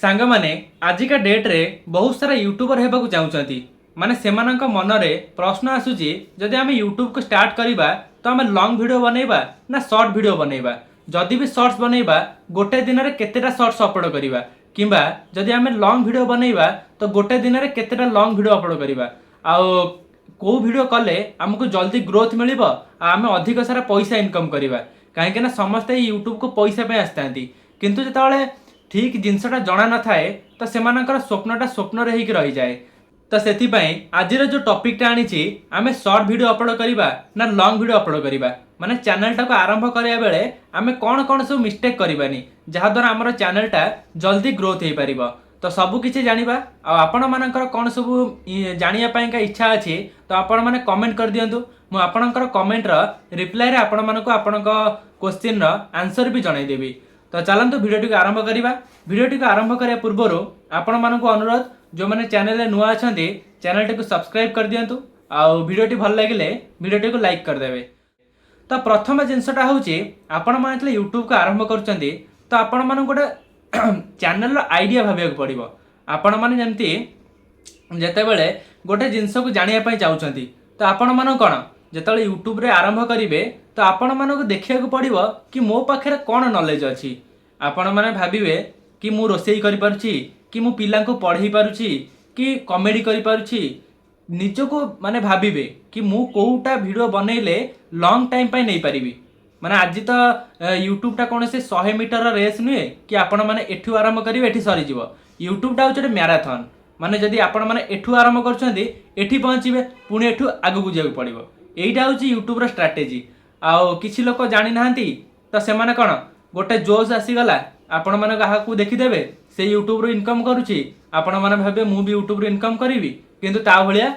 सांग माने आजिका डेट रे बहुत सारा यूट्यूबर हेबाकु चाहूचंती माने सेमानंक मनरे प्रश्न आसुची जदि आमे यूट्यूब को स्टार्ट करिबा तो आमे लॉन्ग वीडियो बनेबा ना शॉर्ट वीडियो बनेबा जदि भी शॉर्ट्स बनेबा गोटे दिन रे केतेटा शॉर्ट्स अपलोड करिबा किंबा जदि आमे लॉन्ग वीडियो बनेबा तो गोटे दिन रे केतेटा लॉन्ग वीडियो अपलोड करिबा आउ को वीडियो कले हमको जल्दी ग्रोथ मिलिबो आ आमे अधिक सारा पैसा इनकम करिबा काहे ना समस्त यूट्यूब को पैसा पे आस्तांती किंतु जतले ठीक जिनसटा जना न थाए तो सेमानकर स्वप्नटा स्वप्न रही रही जाए तो सेथिपाई आजिर जो टॉपिकटा आनी आमे शॉर्ट वीडियो अपलोड करिबा ना लॉन्ग वीडियो अपलोड करिबा माने चैनलटा को आरंभ करिया बेले आमे कोन कोन सब मिस्टेक करिबानी जहा द्वारा हमर चैनलटा जल्दी ग्रोथ हे परिबो तो सबु किछि जानिबा आ आपण मानकर कोन सब जानिया पाई का इच्छा अछि तो आपण माने कमेंट कर दियंतु मु आपणकर कमेंट रो रिप्लाई रे आपण मानको आपणक क्वेश्चन रो आंसर भी जणाई देबी। तो चलतु भिडियोटी को आरंभ करिबा। भिडियोटी को आरंभ करिया पूर्व आपण मानको अनुरोध जो माने चैनल रे नुआ अछंती चैनल को सब्सक्राइब कर दियंतु आ भिडियोटी भल लागिले भिडियोटी को लाइक कर देबे। तो प्रथम जिनसटा होची आपण माने यूट्यूब को आरंभ करचंती तो आपण मानको गोटे चैनल रो आईडिया भाबिया पड़िबो। आपण माने जेंती जेतेबेले गोटे जिंस को जानिया पई चाहउचंती तो आपण मानो कोन जेतेबेले यूट्यूब रे आरंभ करिवे तो आपण मानको देखिया को पड़िबो कि मो पाखरे कोन नॉलेज अछि। आपण माने भाबिवे कि मु रोसेई करि पारुछि कि मु पिला को पढ़ाई पारुछि कि कॉमेडी करि पारुछि निजको माने भाबिवे कि मु कोउटा वीडियो बनैले लॉन्ग टाइम पई नै परिबी माने आज तो यूट्यूब टा कौन से 100 मीटर रेस नुहे कि आपण माने एठू आरंभ करिवे एठी सरी जीवो। यूट्यूब टा होचे मैराथन माने जदि आपण माने एठू आरंभ करछंती एठी पहुंचीबे पुणी एठू आगु को जाऊ पड़िबो। एइटा होचे यूट्यूब रो स्ट्रेटजी। आउ किछि लोक जानि नाहंती तो से माने कोन गोटे जोश आसी गला आपण माने काहाकू देखि देबे से यूट्यूब रो इनकम करूची आपण माने भाबे मु भी यूट्यूब रो इनकम करिवि किंतु ता भलिया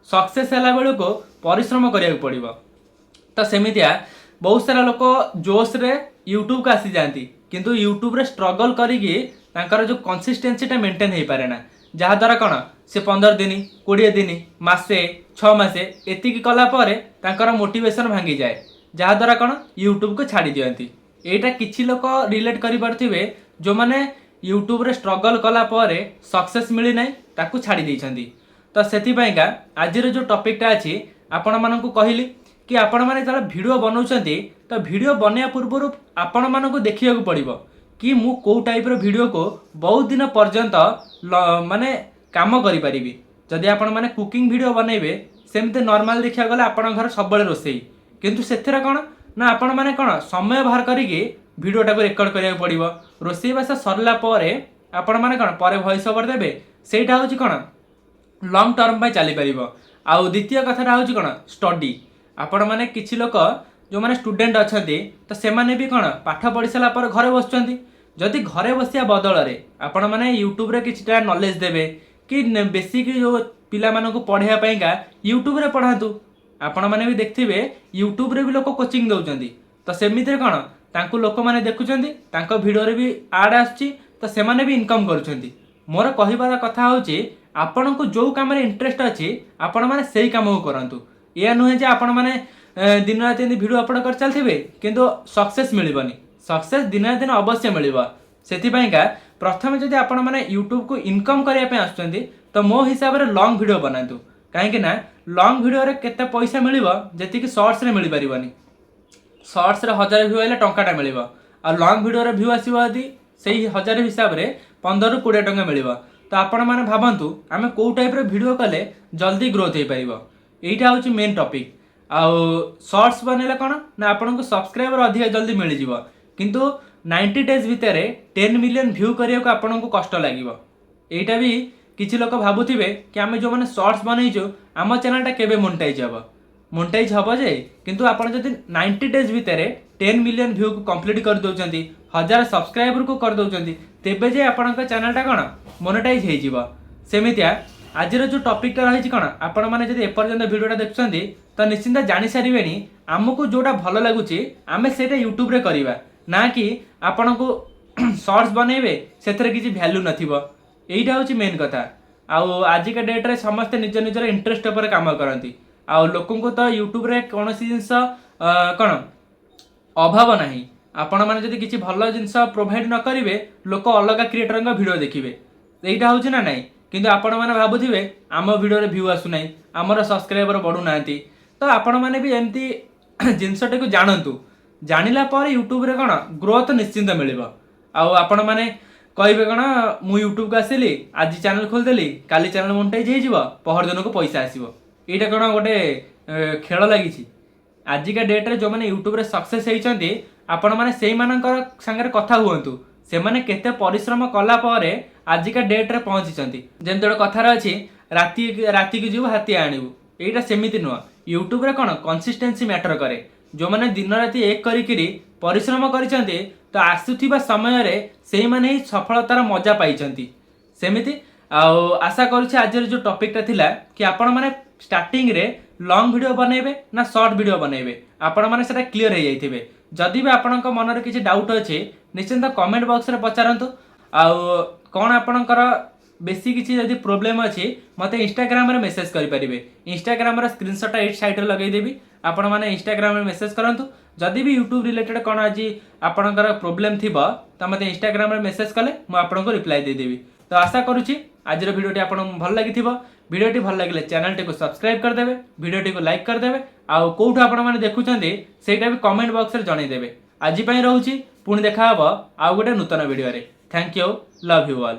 सक्सेस हैला बेलो को परिश्रम करिया पड़िबो। तो सेमितिया बहुत सारा लोक जोश रे यूट्यूब को आसी जाती किंतु यूट्यूब रे स्ट्रगल करिकी तांकर जो कंसिस्टेंसीटा मेंटेन हो पारे ना जहा द्वारा कौन से 15 दिन 20 दिन मासे 6 मासे एतिकी कला परे तांकर मोटिवेशन भांगी जाए जहा द्वारा कौन यूट्यूब को छाड़ी दियंती। एटा किछि लोक रिलेट करि पारथिबे जो माने यूट्यूब रे स्ट्रगल कला परे सक्सेस मिली नै ताकू छाड़ी दैछंती। तो सेति पाइका आजिर जो टॉपिकटा अछि आपण मानकू कहिली कि आपण माने जब वीडियो बनाउछंती तो वीडियो बनया पूर्व आपण मानकू देखिया को पड़िबो कि मु को टाइप रो वीडियो को बहुत दिन पर्यंत माने काम करि परिबी। जदि आपण माने कुकिंग वीडियो बनेबे सेमते नॉर्मल देखिया गले आपण घर सब बळे रोसेई किंतु सेथिरा कोन ना आपण माने कोन समय बाहर करिके वीडियोटा को रेकॉर्ड करिया पड़िबो। रोसेई बासा सरला परे आपण माने कोन परे वॉइस ओवर देबे सेटा होची कोन लॉन्ग टर्म पय चली परिबो। आ द्वितीय कथाटा होची कोन स्टडी आपण माने किछि लोक जो माने स्टूडेंट अछंती तो से माने भी कोन पाठ पढ़ी साला पर घरे बसचंती जदि घरे बसिया बदल रे आपण माने यूट्यूब रे किछटा नॉलेज देबे कि बेसिक जो पिला मानको पढ़ाया पाइका यूट्यूब रे पढ़ातु। आपण माने भी देखथिबे यूट्यूब रे भी लोक कोचिंग दउचंती तो सेमिति रे कोन तांको लोक माने देखुचंती तांको वीडियो रे भी ऐड आछी तो से माने भी इनकम करूचंती। मोर कहिबार कथा होची आपण को जो काम रे इंटरेस्ट अछि आपण माने सेही काम को करंतु। या नुहे जे आपण माने दिन रात वीडियो अपलोड कर चलथिबे किंतु सक्सेस मिलिबनी। सक्सेस दिन रात दिन अवश्य मिलिबो। सेति पाइका प्रथम जदि आपण माने यूट्यूब को इनकम करिया पे आछंती तो मो हिसाब रे लॉन्ग वीडियो बनातु काहे कि ना लॉन्ग वीडियो रे केते पैसा मिलिबो जेति कि शॉर्ट्स रे मिलि परिबनी। शॉर्ट्स रे 1000 व्यू आइले टंकाटा मिलिबो आ लॉन्ग वीडियो रे व्यू आसीबो यदि सेही 1000 हिसाब रे 15 ରୁ 20 टंका मिलिबो। तो आपण माने भाबंतु आमे को टाइप रे वीडियो कले जल्दी ग्रोथ हे परिबो। एइटा होची मेन टॉपिक। आउ शॉर्ट्स बनेला कोन ना आपन को सब्सक्राइबर अधिक जल्दी मिल जिवो किंतु 90 डेज भितरे 10 मिलियन व्यू करिया को आपन को कष्ट लागिवो। एइटा भी किछि लोक भाबुथिबे कि आमे जो माने शॉर्ट्स बनैजो आम चैनलटा केबे मोनेटाइज हबो जे किंतु आपन जदि 90 डेज भितरे 10 मिलियन व्यू को कंप्लीट कर दोचंती 1000 सब्सक्राइबर को कर दोचंती तेबे जे आपन का चैनलटा कोन मोनेटाइज हे जिवो। सेमितिया आजिर जो टॉपिकटा रही कोन आपण माने जदि एपर्यंत वीडियोटा देखछंती तो निश्चिंत जानि सारिबेनी हमकू जोटा भलो लागुची आमे सेटा यूट्यूब रे करिबा ना कि आपण को शॉर्ट्स बनेबे सेथरे किछि वैल्यू नथिबो। एइटा होची मेन कथा। आउ आजिका डेट रे समस्त निज निजर इंटरेस्ट पर काम करंती आउ लोकन को तो यूट्यूब रे कोनोसी जिंस कोन अभाव नाही आपण मैंने जदि किसी भल जिनस प्रोवाइड न करेंगे लोक अलग क्रिएटर भिडियो देखिए यहीटा हूँ ना नाई किंतु आपण मैंने भावुवे आम भिडियो भ्यू आसुना आमर सब्सक्राइबर बढ़ुना तो आपण मैंने भी एमती जिनसटी को जानतु जानिला पर यूट्यूब रे कौन ग्रोथ निश्चिंत मिल आपण मैंने कहे कौन मु यूट्यूब को आसली आज चैनल खोलदेली काली चैनल मोनेटाइज हो पहर दिन को पैसा आसो यहाँ कौन गोटे खेल लगी आजिका डेट्रे जो मैंने यूट्यूब रे सक्सेस होती आपण मैंने से सांगे कथा हुंतु से माने केते परिश्रम कला परे आजिका डेट्रे पहुँची जमी गोटे कथार अच्छी राति की जीव हाथी आणबू यहीटा सेमती नुह यूट्यूब रे कौन कंसिस्टेंसी मैटर करे जो मैंने दिन राति एक करी परिश्रम करिसेंती तो आसुथिबा समय रे सेही माने ही सफलतार मजा पाइछंती सेमिति आशा करुछि आज जो टॉपिकटा थिला कि आपण माने स्टार्टिंग रे लॉन्ग वीडियो बनेबे ना शॉर्ट वीडियो बनेबे आपण माने सेटा क्लियर हो जाइथिबे जदि भी आपणक मन रे किछि डाउट अछि निश्चिंत कमेंट बॉक्स रे पचारंतु कौन आपणकर बेसी किसी जदि प्रोब्लेम अच्छी मत इंस्टाग्राम रे मेसेज करेंगे इंस्टाग्राम रे स्क्रीनशॉट एट साइड लगेदेवी आपण मैंने इंस्टाग्राम रे मेसेज करंतु जदि भी यूट्यूब रिलेटेड कौन आज आपणकर प्रोब्लेम थी तो मत इंस्टाग्राम रे मेसेज कले मुझे रिप्लाई देदेवी तो आशा करुच्ची आज भिडियोटी आपको भल लगी भिडियोटी भल लगे चैनल को सब्सक्राइब करदेवे भिडियोटी को लाइक करदेवे आउ कौटू आपण मैंने देखुंत सेटा भी कमेंट बॉक्स रे जनईदेवे आज रोचे पुणी देखा आउ गोटे नूतन भिडियो रे thank you love you all.